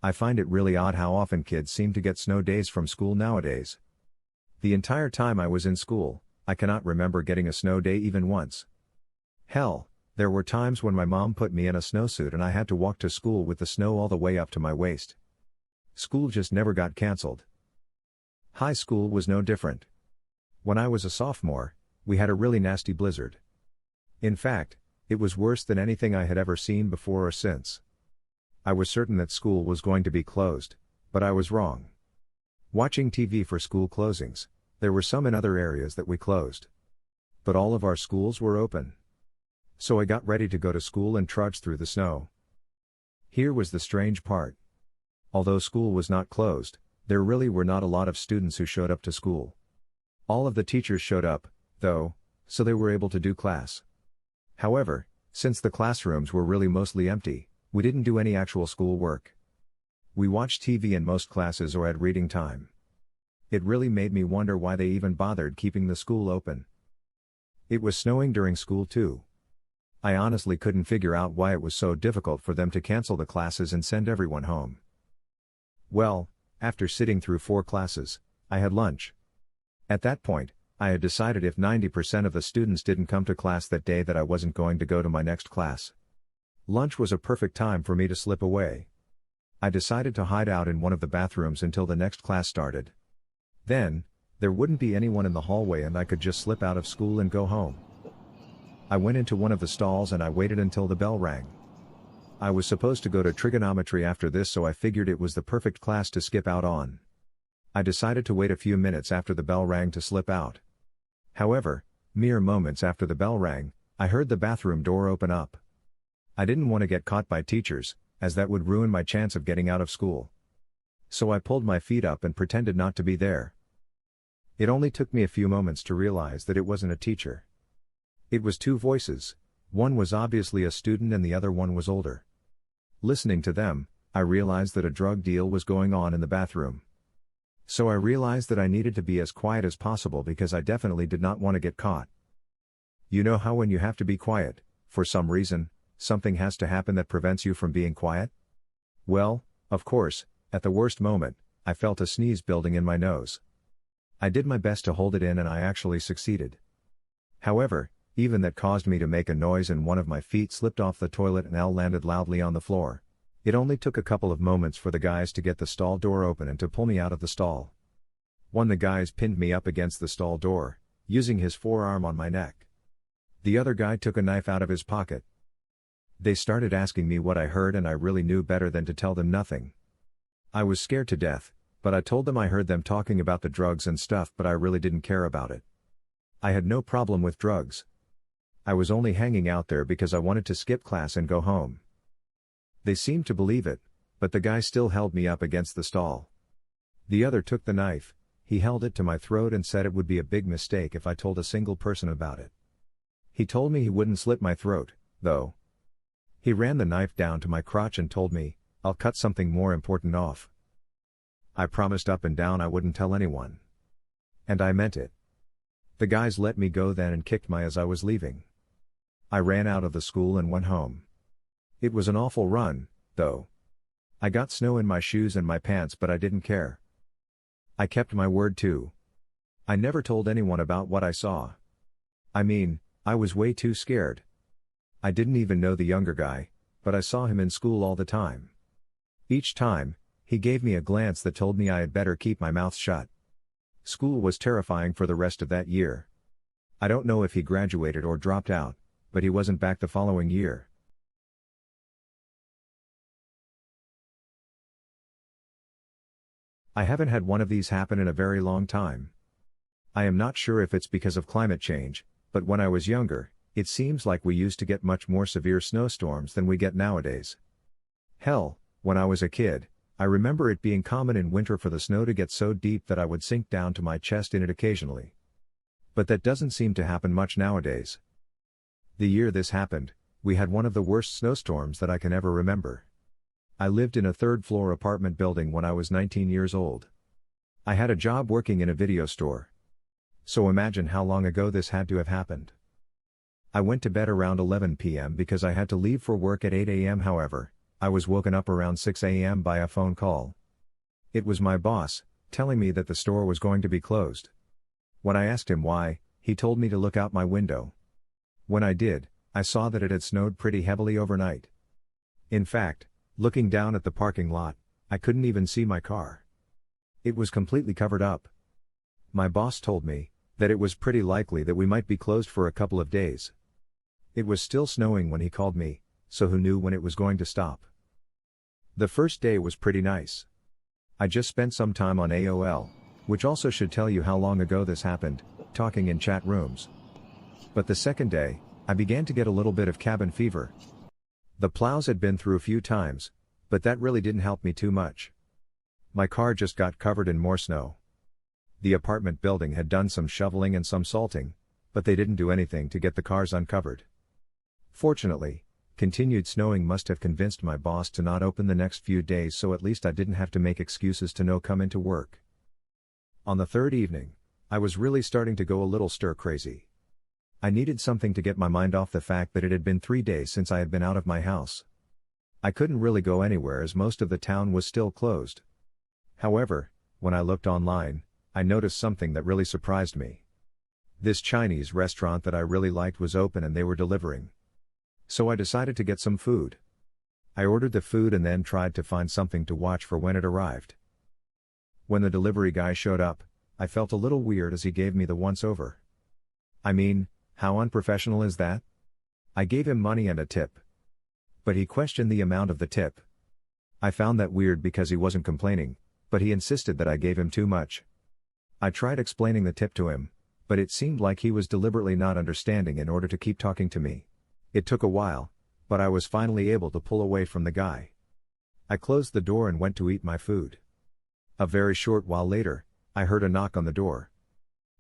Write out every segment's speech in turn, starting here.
I find it really odd how often kids seem to get snow days from school nowadays. The entire time I was in school, I cannot remember getting a snow day even once. Hell, there were times when my mom put me in a snowsuit and I had to walk to school with the snow all the way up to my waist. School just never got canceled. High school was no different. When I was a sophomore, we had a really nasty blizzard. In fact, it was worse than anything I had ever seen before or since. I was certain that school was going to be closed, but I was wrong. Watching TV for school closings, there were some in other areas that we closed. But all of our schools were open. So I got ready to go to school and trudged through the snow. Here was the strange part. Although school was not closed, there really were not a lot of students who showed up to school. All of the teachers showed up, though, so they were able to do class. However, since the classrooms were really mostly empty, we didn't do any actual school work. We watched TV in most classes or had reading time. It really made me wonder why they even bothered keeping the school open. It was snowing during school too. I honestly couldn't figure out why it was so difficult for them to cancel the classes and send everyone home. Well, after sitting through 4 classes, I had lunch. At that point, I had decided if 90% of the students didn't come to class that day that I wasn't going to go to my next class. Lunch was a perfect time for me to slip away. I decided to hide out in one of the bathrooms until the next class started. Then, there wouldn't be anyone in the hallway and I could just slip out of school and go home. I went into one of the stalls and I waited until the bell rang. I was supposed to go to trigonometry after this, so I figured it was the perfect class to skip out on. I decided to wait a few minutes after the bell rang to slip out. However, mere moments after the bell rang, I heard the bathroom door open up. I didn't want to get caught by teachers, as that would ruin my chance of getting out of school. So I pulled my feet up and pretended not to be there. It only took me a few moments to realize that it wasn't a teacher. It was 2 voices, one was obviously a student and the other one was older. Listening to them, I realized that a drug deal was going on in the bathroom. So I realized that I needed to be as quiet as possible because I definitely did not want to get caught. You know how when you have to be quiet, for some reason, something has to happen that prevents you from being quiet? Well, of course, at the worst moment, I felt a sneeze building in my nose. I did my best to hold it in and I actually succeeded. However, even that caused me to make a noise and one of my feet slipped off the toilet and landed loudly on the floor. It only took a couple of moments for the guys to get the stall door open and to pull me out of the stall. One of the guys pinned me up against the stall door, using his forearm on my neck. The other guy took a knife out of his pocket. They started asking me what I heard and I really knew better than to tell them nothing. I was scared to death, but I told them I heard them talking about the drugs and stuff, but I really didn't care about it. I had no problem with drugs. I was only hanging out there because I wanted to skip class and go home. They seemed to believe it, but the guy still held me up against the stall. The other took the knife, he held it to my throat and said it would be a big mistake if I told a single person about it. He told me he wouldn't slit my throat, though. He ran the knife down to my crotch and told me, "I'll cut something more important off." I promised up and down I wouldn't tell anyone. And I meant it. The guys let me go then and kicked me as I was leaving. I ran out of the school and went home. It was an awful run, though. I got snow in my shoes and my pants, but I didn't care. I kept my word too. I never told anyone about what I saw. I mean, I was way too scared. I didn't even know the younger guy, but I saw him in school all the time. Each time, he gave me a glance that told me I had better keep my mouth shut. School was terrifying for the rest of that year. I don't know if he graduated or dropped out, but he wasn't back the following year. I haven't had one of these happen in a very long time. I am not sure if it's because of climate change, but when I was younger, it seems like we used to get much more severe snowstorms than we get nowadays. Hell, when I was a kid, I remember it being common in winter for the snow to get so deep that I would sink down to my chest in it occasionally. But that doesn't seem to happen much nowadays. The year this happened, we had one of the worst snowstorms that I can ever remember. I lived in a 3rd-floor apartment building when I was 19 years old. I had a job working in a video store. So imagine how long ago this had to have happened. I went to bed around 11 p.m. because I had to leave for work at 8 a.m. However, I was woken up around 6 a.m. by a phone call. It was my boss, telling me that the store was going to be closed. When I asked him why, he told me to look out my window. When I did, I saw that it had snowed pretty heavily overnight. In fact, looking down at the parking lot, I couldn't even see my car. It was completely covered up. My boss told me that it was pretty likely that we might be closed for a couple of days. It was still snowing when he called me, so who knew when it was going to stop? The first day was pretty nice. I just spent some time on AOL, which also should tell you how long ago this happened, talking in chat rooms. But the second day, I began to get a little bit of cabin fever. The plows had been through a few times, but that really didn't help me too much. My car just got covered in more snow. The apartment building had done some shoveling and some salting, but they didn't do anything to get the cars uncovered. Fortunately, continued snowing must have convinced my boss to not open the next few days, so at least I didn't have to make excuses to no come into work. On the third evening, I was really starting to go a little stir-crazy. I needed something to get my mind off the fact that it had been 3 days since I had been out of my house. I couldn't really go anywhere as most of the town was still closed. However, when I looked online, I noticed something that really surprised me. This Chinese restaurant that I really liked was open and they were delivering. So I decided to get some food. I ordered the food and then tried to find something to watch for when it arrived. When the delivery guy showed up, I felt a little weird as he gave me the once-over. I mean, how unprofessional is that? I gave him money and a tip. But he questioned the amount of the tip. I found that weird because he wasn't complaining, but he insisted that I gave him too much. I tried explaining the tip to him, but it seemed like he was deliberately not understanding in order to keep talking to me. It took a while, but I was finally able to pull away from the guy. I closed the door and went to eat my food. A very short while later, I heard a knock on the door.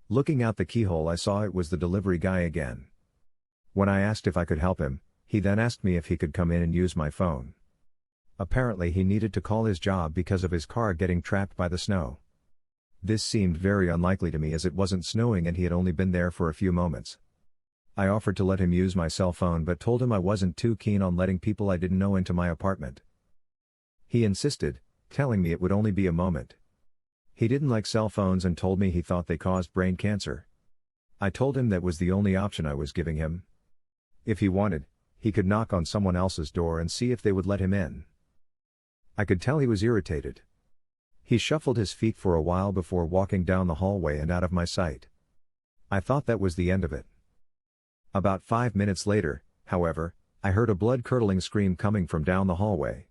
Looking out the keyhole, I saw it was the delivery guy again. When I asked if I could help him, he then asked me if he could come in and use my phone. Apparently he needed to call his job because of his car getting trapped by the snow. This seemed very unlikely to me as it wasn't snowing and he had only been there for a few moments. I offered to let him use my cell phone but told him I wasn't too keen on letting people I didn't know into my apartment. He insisted, telling me it would only be a moment. He didn't like cell phones and told me he thought they caused brain cancer. I told him that was the only option I was giving him. If he wanted, he could knock on someone else's door and see if they would let him in. I could tell he was irritated. He shuffled his feet for a while before walking down the hallway and out of my sight. I thought that was the end of it. About 5 minutes later, however, I heard a blood-curdling scream coming from down the hallway.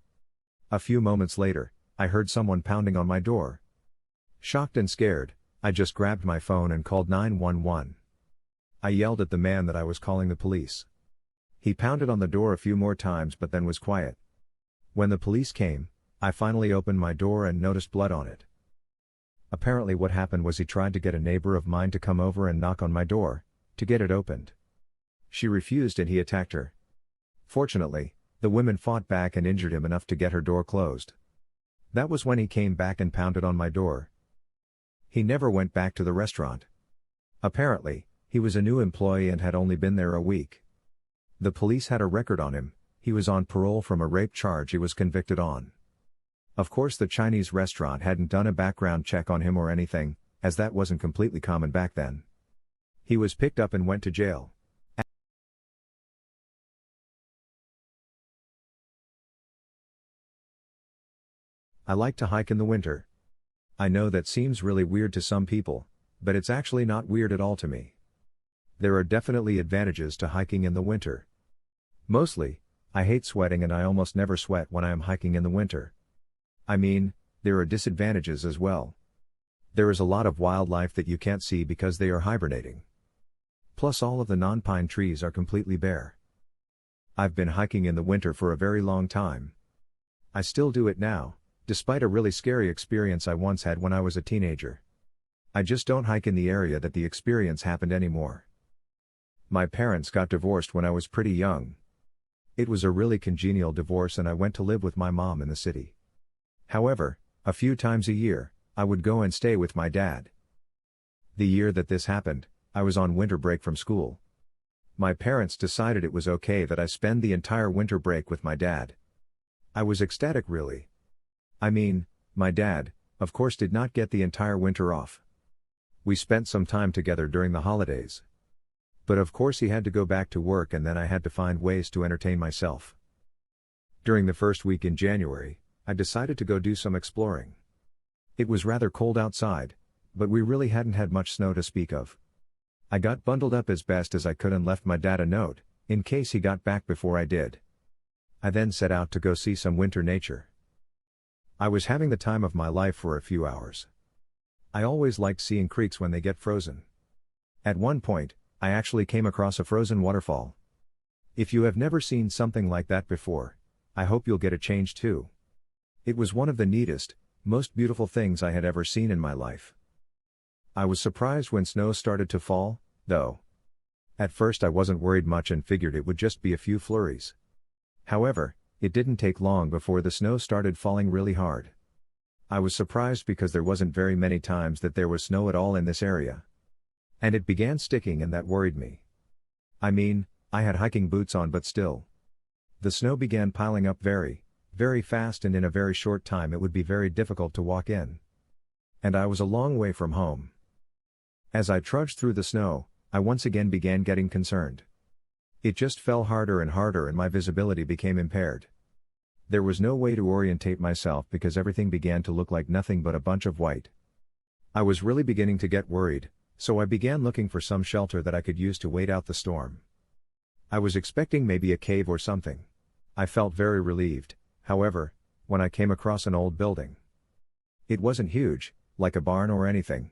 A few moments later, I heard someone pounding on my door. Shocked and scared, I just grabbed my phone and called 911. I yelled at the man that I was calling the police. He pounded on the door a few more times but then was quiet. When the police came, I finally opened my door and noticed blood on it. Apparently what happened was he tried to get a neighbor of mine to come over and knock on my door, to get it opened. She refused and he attacked her. Fortunately, the women fought back and injured him enough to get her door closed. That was when he came back and pounded on my door. He never went back to the restaurant. Apparently, he was a new employee and had only been there a week. The police had a record on him. He was on parole from a rape charge he was convicted on. Of course the Chinese restaurant hadn't done a background check on him or anything, as that wasn't completely common back then. He was picked up and went to jail. I like to hike in the winter. I know that seems really weird to some people, but it's actually not weird at all to me. There are definitely advantages to hiking in the winter. Mostly, I hate sweating and I almost never sweat when I am hiking in the winter. I mean, there are disadvantages as well. There is a lot of wildlife that you can't see because they are hibernating. Plus all of the non-pine trees are completely bare. I've been hiking in the winter for a very long time. I still do it now, despite a really scary experience I once had when I was a teenager. I just don't hike in the area that the experience happened anymore. My parents got divorced when I was pretty young. It was a really congenial divorce and I went to live with my mom in the city. However, a few times a year, I would go and stay with my dad. The year that this happened, I was on winter break from school. My parents decided it was okay that I spend the entire winter break with my dad. I was ecstatic really. I mean, my dad, of course, did not get the entire winter off. We spent some time together during the holidays. But of course he had to go back to work and then I had to find ways to entertain myself. During the first week in January, I decided to go do some exploring. It was rather cold outside, but we really hadn't had much snow to speak of. I got bundled up as best as I could and left my dad a note, in case he got back before I did. I then set out to go see some winter nature. I was having the time of my life for a few hours. I always liked seeing creeks when they get frozen. At one point, I actually came across a frozen waterfall. If you have never seen something like that before, I hope you'll get a change too. It was one of the neatest, most beautiful things I had ever seen in my life. I was surprised when snow started to fall, though. At first I wasn't worried much and figured it would just be a few flurries. However, it didn't take long before the snow started falling really hard. I was surprised because there wasn't very many times that there was snow at all in this area. And it began sticking and that worried me. I mean, I had hiking boots on but still. The snow began piling up very, very fast and in a very short time it would be very difficult to walk in. And I was a long way from home. As I trudged through the snow, I once again began getting concerned. It just fell harder and harder and my visibility became impaired. There was no way to orientate myself because everything began to look like nothing but a bunch of white. I was really beginning to get worried, so I began looking for some shelter that I could use to wait out the storm. I was expecting maybe a cave or something. I felt very relieved, however, when I came across an old building. It wasn't huge, like a barn or anything.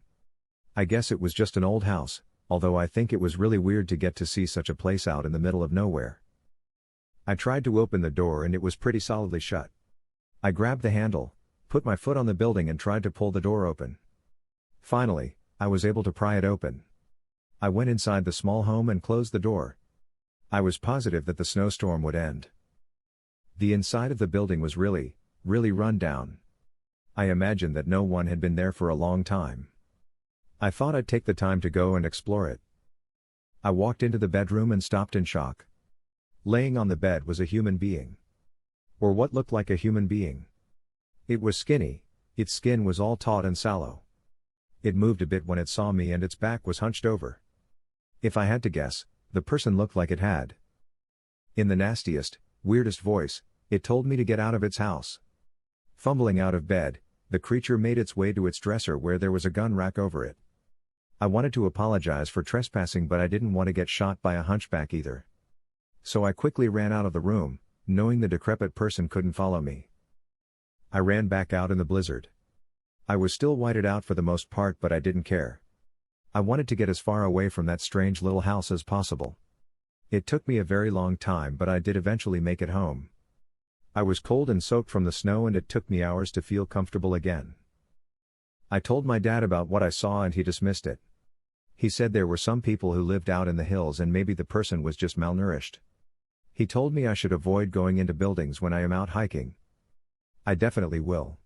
I guess it was just an old house, although I think it was really weird to get to see such a place out in the middle of nowhere. I tried to open the door and it was pretty solidly shut. I grabbed the handle, put my foot on the building and tried to pull the door open. Finally, I was able to pry it open. I went inside the small home and closed the door. I was positive that the snowstorm would end. The inside of the building was really, really run down. I imagined that no one had been there for a long time. I thought I'd take the time to go and explore it. I walked into the bedroom and stopped in shock. Laying on the bed was a human being. Or what looked like a human being. It was skinny, its skin was all taut and sallow. It moved a bit when it saw me and its back was hunched over. If I had to guess, the person looked like it had. In the nastiest, weirdest voice, it told me to get out of its house. Fumbling out of bed, the creature made its way to its dresser where there was a gun rack over it. I wanted to apologize for trespassing but I didn't want to get shot by a hunchback either. So I quickly ran out of the room, knowing the decrepit person couldn't follow me. I ran back out in the blizzard. I was still whited out for the most part but I didn't care. I wanted to get as far away from that strange little house as possible. It took me a very long time but I did eventually make it home. I was cold and soaked from the snow and it took me hours to feel comfortable again. I told my dad about what I saw and he dismissed it. He said there were some people who lived out in the hills and maybe the person was just malnourished. He told me I should avoid going into buildings when I am out hiking. I definitely will.